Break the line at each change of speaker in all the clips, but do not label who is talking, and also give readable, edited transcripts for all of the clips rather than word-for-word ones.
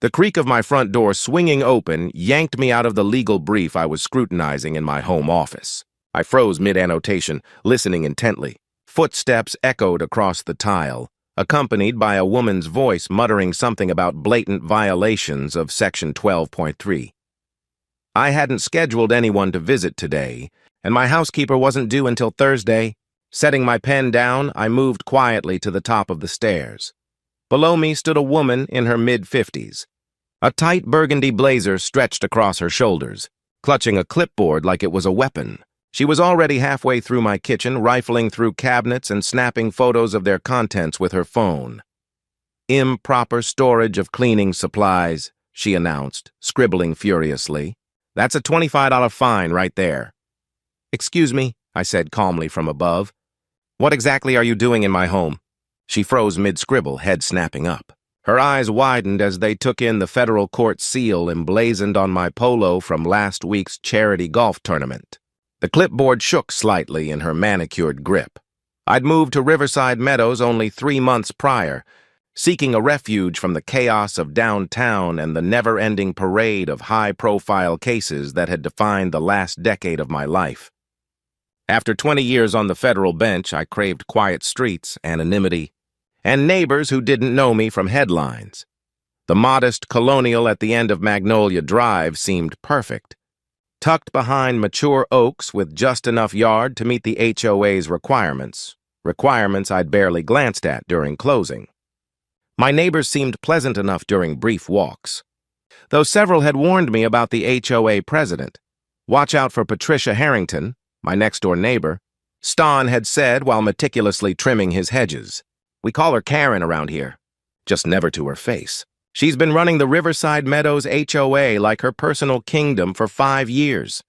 The creak of my front door swinging open yanked me out of the legal brief I was scrutinizing in my home office. I froze mid-annotation, listening intently. Footsteps echoed across the tile, accompanied by a woman's voice muttering something about blatant violations of Section 12.3. I hadn't scheduled anyone to visit today, and my housekeeper wasn't due until Thursday. Setting my pen down, I moved quietly to the top of the stairs. Below me stood a woman in her mid-50s. A tight burgundy blazer stretched across her shoulders, clutching a clipboard like it was a weapon. She was already halfway through my kitchen, rifling through cabinets and snapping photos of their contents with her phone. "Improper storage of cleaning supplies," she announced, scribbling furiously. "That's a $25 fine right there." "Excuse me," I said calmly from above. "What exactly are you doing in my home?" She froze mid-scribble, head snapping up. Her eyes widened as they took in the federal court seal emblazoned on my polo from last week's charity golf tournament. The clipboard shook slightly in her manicured grip. I'd moved to Riverside Meadows only 3 months prior, seeking a refuge from the chaos of downtown and the never-ending parade of high-profile cases that had defined the last decade of my life. After 20 years on the federal bench, I craved quiet streets, anonymity, and neighbors who didn't know me from headlines. The modest colonial at the end of Magnolia Drive seemed perfect, tucked behind mature oaks with just enough yard to meet the HOA's requirements I'd barely glanced at during closing. My neighbors seemed pleasant enough during brief walks, though several had warned me about the HOA president. "Watch out for Patricia Harrington," my next-door neighbor, Ston had said while meticulously trimming his hedges. "We call her Karen around here," just never to her face. "She's been running the Riverside Meadows HOA like her personal kingdom for 5 years.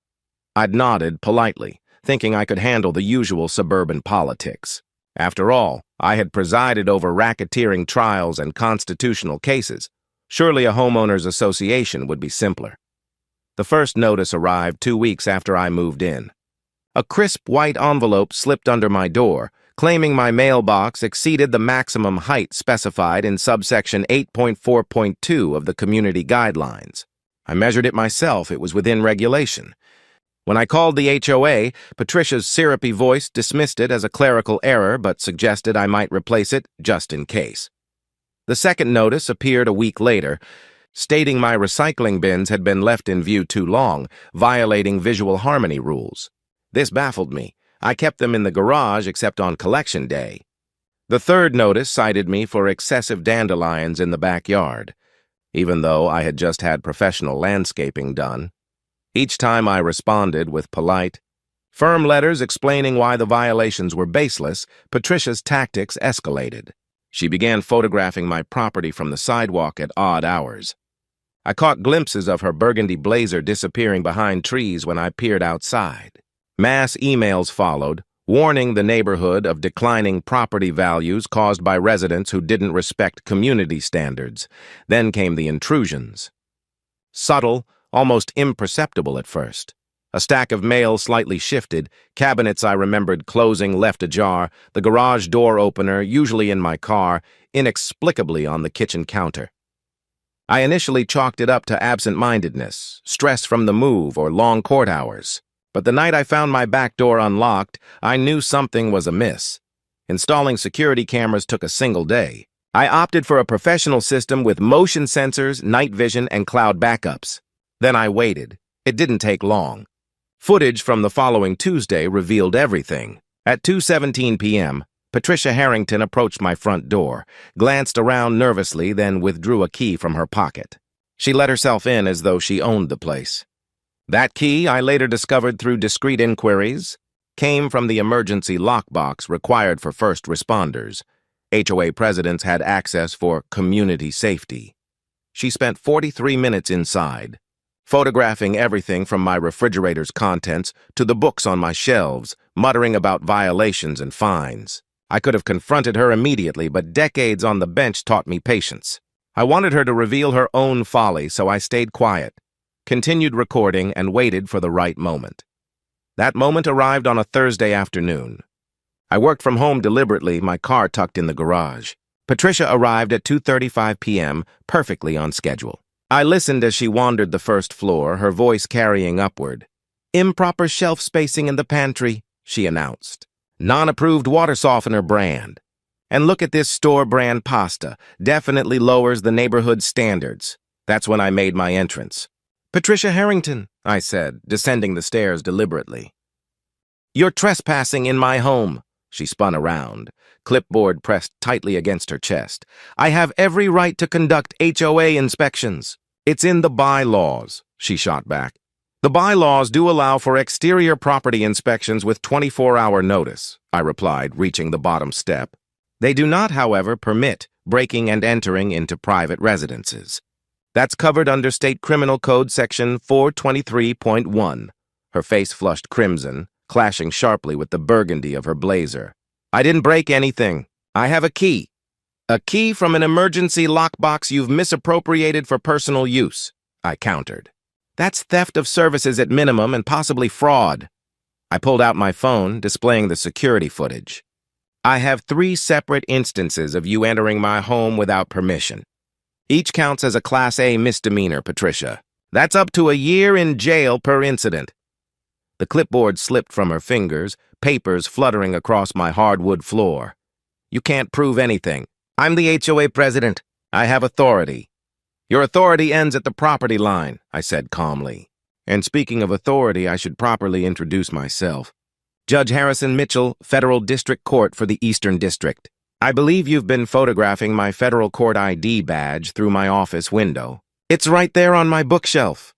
I'd nodded politely, thinking I could handle the usual suburban politics. After all, I had presided over racketeering trials and constitutional cases. Surely a homeowners association would be simpler. The first notice arrived 2 weeks after I moved in. A crisp white envelope slipped under my door, claiming my mailbox exceeded the maximum height specified in subsection 8.4.2 of the community guidelines. I measured it myself. It was within regulation. When I called the HOA, Patricia's syrupy voice dismissed it as a clerical error but suggested I might replace it just in case. The second notice appeared a week later, stating my recycling bins had been left in view too long, violating visual harmony rules. This baffled me. I kept them in the garage except on collection day. The third notice cited me for excessive dandelions in the backyard, even though I had just had professional landscaping done. Each time I responded with polite, firm letters explaining why the violations were baseless, Patricia's tactics escalated. She began photographing my property from the sidewalk at odd hours. I caught glimpses of her burgundy blazer disappearing behind trees when I peered outside. Mass emails followed, warning the neighborhood of declining property values caused by residents who didn't respect community standards. Then came the intrusions. Subtle, almost imperceptible at first. A stack of mail slightly shifted, cabinets I remembered closing left ajar, the garage door opener, usually in my car, inexplicably on the kitchen counter. I initially chalked it up to absent-mindedness, stress from the move, or long court hours. But the night I found my back door unlocked, I knew something was amiss. Installing security cameras took a single day. I opted for a professional system with motion sensors, night vision, and cloud backups. Then I waited. It didn't take long. Footage from the following Tuesday revealed everything. At 2:17 p.m., Patricia Harrington approached my front door, glanced around nervously, then withdrew a key from her pocket. She let herself in as though she owned the place. That key, I later discovered through discreet inquiries, came from the emergency lockbox required for first responders. HOA presidents had access for community safety. She spent 43 minutes inside, photographing everything from my refrigerator's contents to the books on my shelves, muttering about violations and fines. I could have confronted her immediately, but decades on the bench taught me patience. I wanted her to reveal her own folly, so I stayed quiet, continued recording, and waited for the right moment. That moment arrived on a Thursday afternoon. I worked from home deliberately, my car tucked in the garage. Patricia arrived at 2:35 p.m., perfectly on schedule. I listened as she wandered the first floor, her voice carrying upward. "Improper shelf spacing in the pantry," she announced. "Non-approved water softener brand. And look at this store-brand pasta. Definitely lowers the neighborhood standards." That's when I made my entrance. "Patricia Harrington," I said, descending the stairs deliberately. "You're trespassing in my home." She spun around, clipboard pressed tightly against her chest. "I have every right to conduct HOA inspections." "It's in the bylaws," she shot back. "The bylaws do allow for exterior property inspections with 24-hour notice," I replied, reaching the bottom step. "They do not, however, permit breaking and entering into private residences. That's covered under State Criminal Code Section 423.1. Her face flushed crimson, clashing sharply with the burgundy of her blazer. "I didn't break anything. I have a key. A key from an emergency lockbox you've misappropriated for personal use," I countered. "That's theft of services at minimum and possibly fraud." I pulled out my phone, displaying the security footage. "I have 3 separate instances of you entering my home without permission. Each counts as a Class A misdemeanor, Patricia. That's up to a year in jail per incident." The clipboard slipped from her fingers, papers fluttering across my hardwood floor. "You can't prove anything. I'm the HOA president. I have authority." "Your authority ends at the property line," I said calmly. "And speaking of authority, I should properly introduce myself. Judge Harrison Mitchell, Federal District Court for the Eastern District. I believe you've been photographing my federal court ID badge through my office window. It's right there on my bookshelf."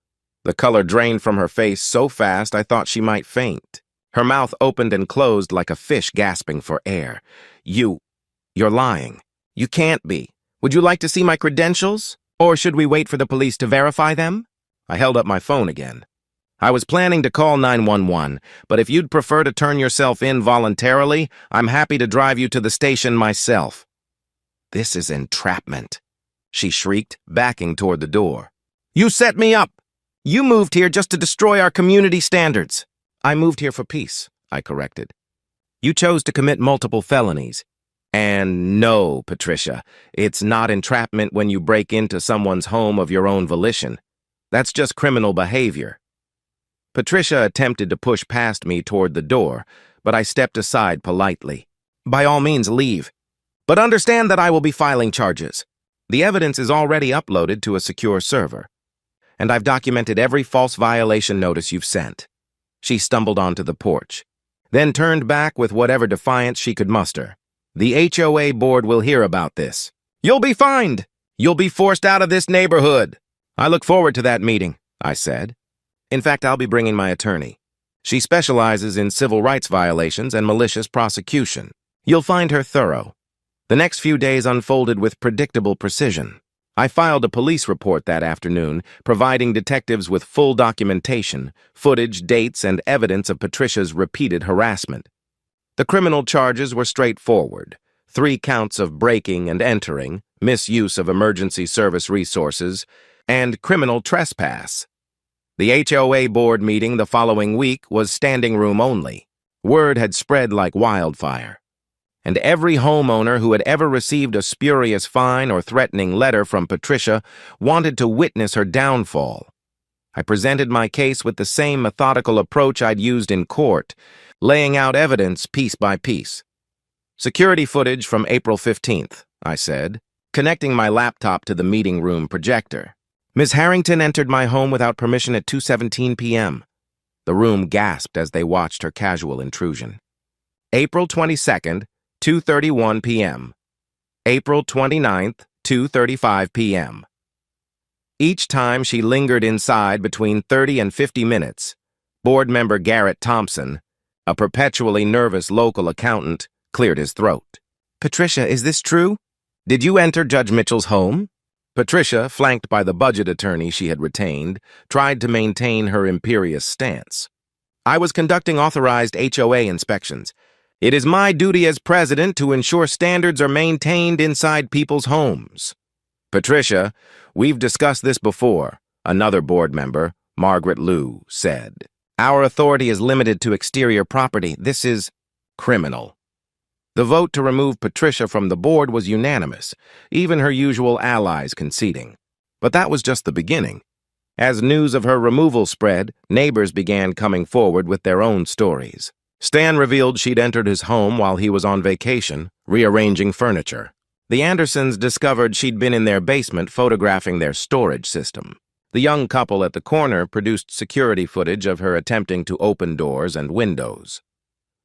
The color drained from her face so fast I thought she might faint. Her mouth opened and closed like a fish gasping for air. You're lying. You can't be. Would you like to see my credentials? Or should we wait for the police to verify them?" I held up my phone again. "I was planning to call 911, but if you'd prefer to turn yourself in voluntarily, I'm happy to drive you to the station myself." "This is entrapment," she shrieked, backing toward the door. "You set me up! You moved here just to destroy our community standards." "I moved here for peace," I corrected. "You chose to commit multiple felonies. And no, Patricia, it's not entrapment when you break into someone's home of your own volition. That's just criminal behavior." Patricia attempted to push past me toward the door, but I stepped aside politely. "By all means, leave. But understand that I will be filing charges. The evidence is already uploaded to a secure server. And I've documented every false violation notice you've sent." She stumbled onto the porch, then turned back with whatever defiance she could muster. "The HOA board will hear about this. You'll be fined. You'll be forced out of this neighborhood." "I look forward to that meeting," I said. "In fact, I'll be bringing my attorney. She specializes in civil rights violations and malicious prosecution. You'll find her thorough." The next few days unfolded with predictable precision. I filed a police report that afternoon, providing detectives with full documentation, footage, dates, and evidence of Patricia's repeated harassment. The criminal charges were straightforward: 3 counts of breaking and entering, misuse of emergency service resources, and criminal trespass. The HOA board meeting the following week was standing room only. Word had spread like wildfire. And every homeowner who had ever received a spurious fine or threatening letter from Patricia wanted to witness her downfall. I presented my case with the same methodical approach I'd used in court, laying out evidence piece by piece. "Security footage from April 15th, I said, connecting my laptop to the meeting room projector. "Ms. Harrington entered my home without permission at 2:17 p.m. The room gasped as they watched her casual intrusion. "April 22nd, 2:31 p.m. "April 29th, 2:35 p.m. Each time she lingered inside between 30 and 50 minutes. Board member Garrett Thompson, a perpetually nervous local accountant, cleared his throat. "Patricia, is this true? Did you enter Judge Mitchell's home?" Patricia, flanked by the budget attorney she had retained, tried to maintain her imperious stance. "I was conducting authorized HOA inspections. It is my duty as president to ensure standards are maintained inside people's homes." "Patricia, we've discussed this before," another board member, Margaret Liu, said. "Our authority is limited to exterior property. This is criminal." The vote to remove Patricia from the board was unanimous, even her usual allies conceding. But that was just the beginning. As news of her removal spread, neighbors began coming forward with their own stories. Stan revealed she'd entered his home while he was on vacation, rearranging furniture. The Andersons discovered she'd been in their basement photographing their storage system. The young couple at the corner produced security footage of her attempting to open doors and windows.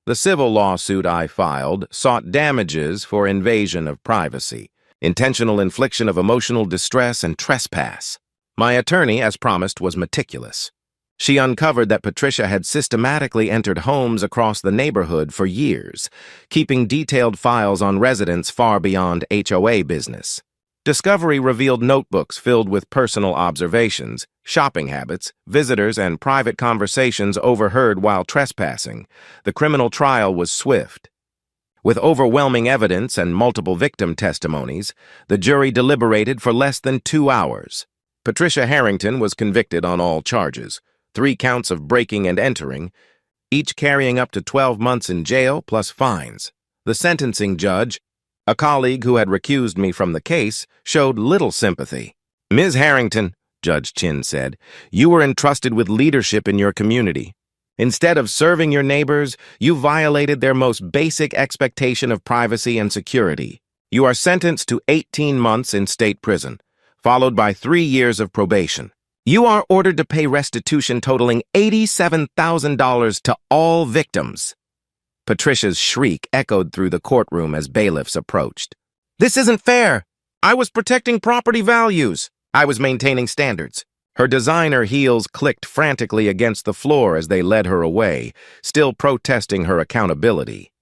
The civil lawsuit I filed sought damages for invasion of privacy, intentional infliction of emotional distress, and trespass. My attorney, as promised, was meticulous. She uncovered that Patricia had systematically entered homes across the neighborhood for years, keeping detailed files on residents far beyond HOA business. Discovery revealed notebooks filled with personal observations, shopping habits, visitors, and private conversations overheard while trespassing. The criminal trial was swift. With overwhelming evidence and multiple victim testimonies, the jury deliberated for less than 2 hours. Patricia Harrington was convicted on all charges, 3 counts of breaking and entering, each carrying up to 12 months in jail plus fines. The sentencing judge, a colleague who had recused me from the case, showed little sympathy. "Ms. Harrington," Judge Chin said, "you were entrusted with leadership in your community. Instead of serving your neighbors, you violated their most basic expectation of privacy and security. You are sentenced to 18 months in state prison, followed by 3 years of probation. You are ordered to pay restitution totaling $87,000 to all victims." Patricia's shriek echoed through the courtroom as bailiffs approached. "This isn't fair. I was protecting property values. I was maintaining standards." Her designer heels clicked frantically against the floor as they led her away, still protesting her accountability.